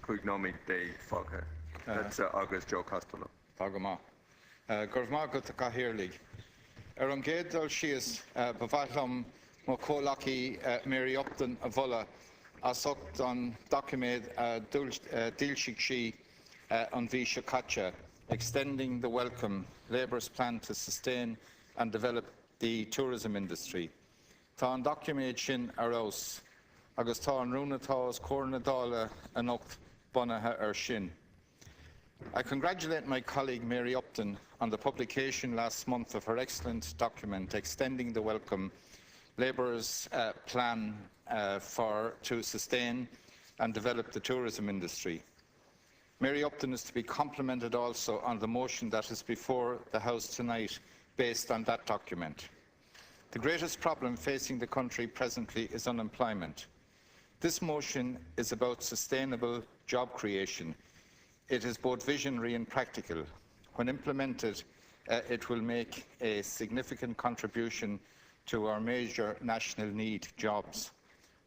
Cognomi de Fogha. That's August Joe Costello. Agama. Gurvmaga to Kahirlig. Erongedal Shias, Bavatlam, Mokolaki, Mary Upton, Avola, Asok on document Dilshikshi on Vishakacha, extending the welcome, Labour's plan to sustain and develop the tourism industry. Tá document Shin Aros, Agus Tá Runatas, Cornadala, and Ucht Bonaha Shin. I congratulate my colleague Mary Upton on the publication last month of her excellent document extending the welcome, Labour's plan to sustain and develop the tourism industry. Mary Upton is to be complimented also on the motion that is before the House tonight based on that document. The greatest problem facing the country presently is unemployment. This motion is about sustainable job creation. It is both visionary and practical. When implemented, it will make a significant contribution to our major national need, jobs.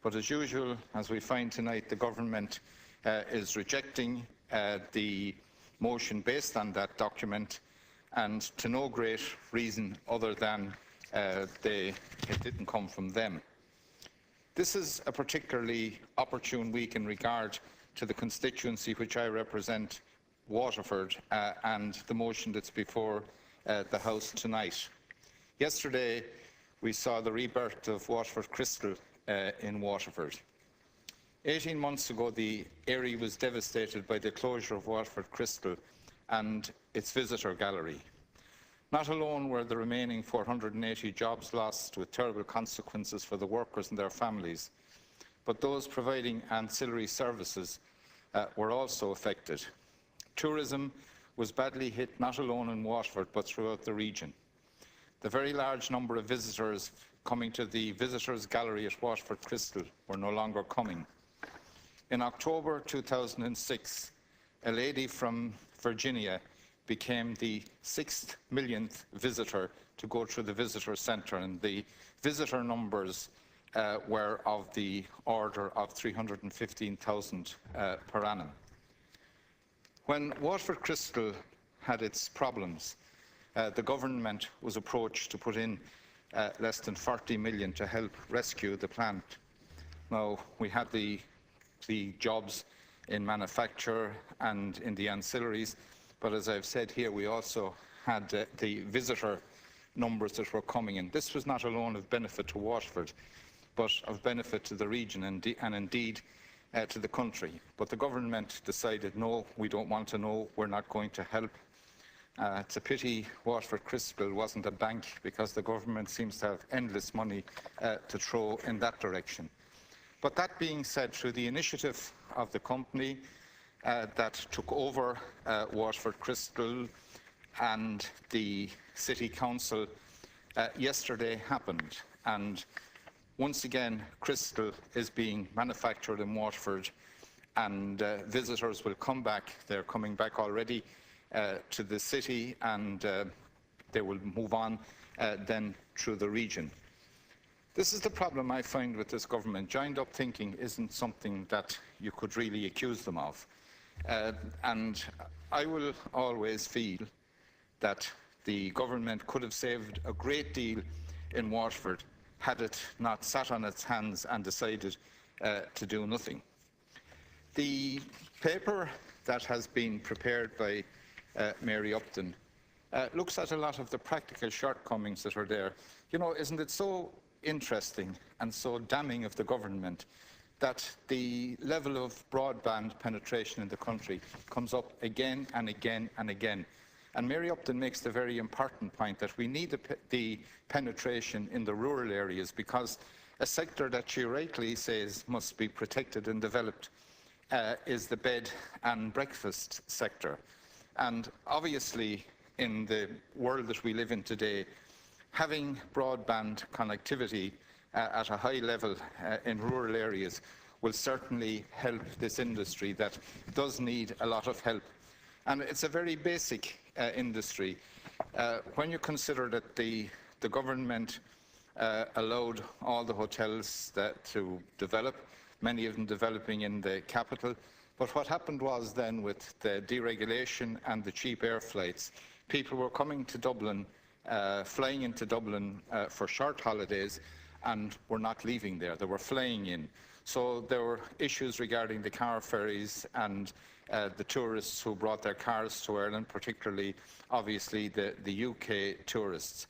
But as usual, as we find tonight, the government is rejecting the motion based on that document, and to no great reason other than it didn't come from them. This is a particularly opportune week in regard to the constituency which I represent, Waterford, and the motion that's before the House tonight. Yesterday, we saw the rebirth of Waterford Crystal in Waterford. 18 months ago, the area was devastated by the closure of Waterford Crystal and its visitor gallery. Not alone were the remaining 480 jobs lost with terrible consequences for the workers and their families, but those providing ancillary services were also affected. Tourism was badly hit not alone in Waterford but throughout the region. The very large number of visitors coming to the visitors gallery at Waterford Crystal were no longer coming. In October 2006, a lady from Virginia became the 6th millionth visitor to go through the visitor centre, and the visitor numbers were of the order of 315,000 per annum. When Waterford Crystal had its problems, the government was approached to put in less than 40 million to help rescue the plant. Now, we had the jobs in manufacture and in the ancillaries, but as I've said here, we also had the visitor numbers that were coming in. This was not alone of benefit to Waterford, but of benefit to the region and indeed to the country. But the government decided, no, we don't want to know, we're not going to help. It's a pity Waterford Crystal wasn't a bank, because the government seems to have endless money to throw in that direction. But that being said, through the initiative of the company that took over Waterford Crystal and the City Council, yesterday happened. And once again, Crystal is being manufactured in Waterford, and visitors will come back. They're coming back already to the city, and they will move on then through the region. This is the problem I find with this government. Joined-up thinking isn't something that you could really accuse them of. And I will always feel that the government could have saved a great deal in Waterford had it not sat on its hands and decided to do nothing. The paper that has been prepared by Mary Upton looks at a lot of the practical shortcomings that are there. You know, isn't it so interesting and so damning of the government that the level of broadband penetration in the country comes up again and again and again. And Mary Upton makes the very important point that we need the penetration in the rural areas, because a sector that she rightly says must be protected and developed is the bed and breakfast sector. And obviously, in the world that we live in today, having broadband connectivity at a high level in rural areas will certainly help this industry that does need a lot of help. And it's a very basic industry. When you consider that the government allowed all the hotels to develop, many of them developing in the capital, But what happened was then, with the deregulation and the cheap air flights, people were coming to Dublin, flying into Dublin for short holidays, and were not leaving there. They were flying in. So there were issues regarding the car ferries and the tourists who brought their cars to Ireland, particularly, obviously, the UK tourists.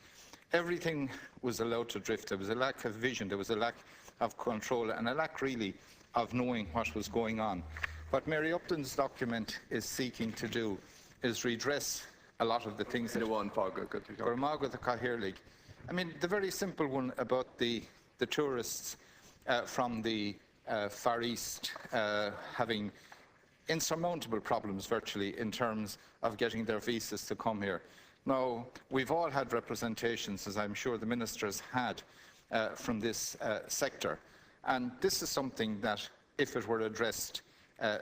Everything was allowed to drift. There was a lack of vision, there was a lack of control, and a lack, really, of knowing what was going on. What Mary Upton's document is seeking to do is redress a lot of the things that... I mean, the very simple one about the tourists from the Far East having insurmountable problems, virtually, in terms of getting their visas to come here. Now, we've all had representations, as I'm sure the ministers had, from this sector, and this is something that, if it were addressed,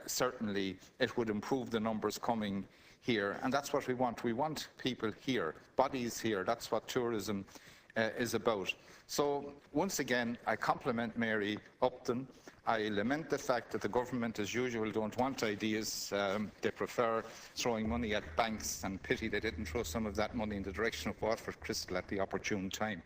certainly it would improve the numbers coming here, and that's what we want. We want people here, bodies here. That's what tourism is about. So, once again, I compliment Mary Upton. I lament the fact that the government, as usual, don't want ideas. They prefer throwing money at banks, and pity they didn't throw some of that money in the direction of Waterford Crystal at the opportune time.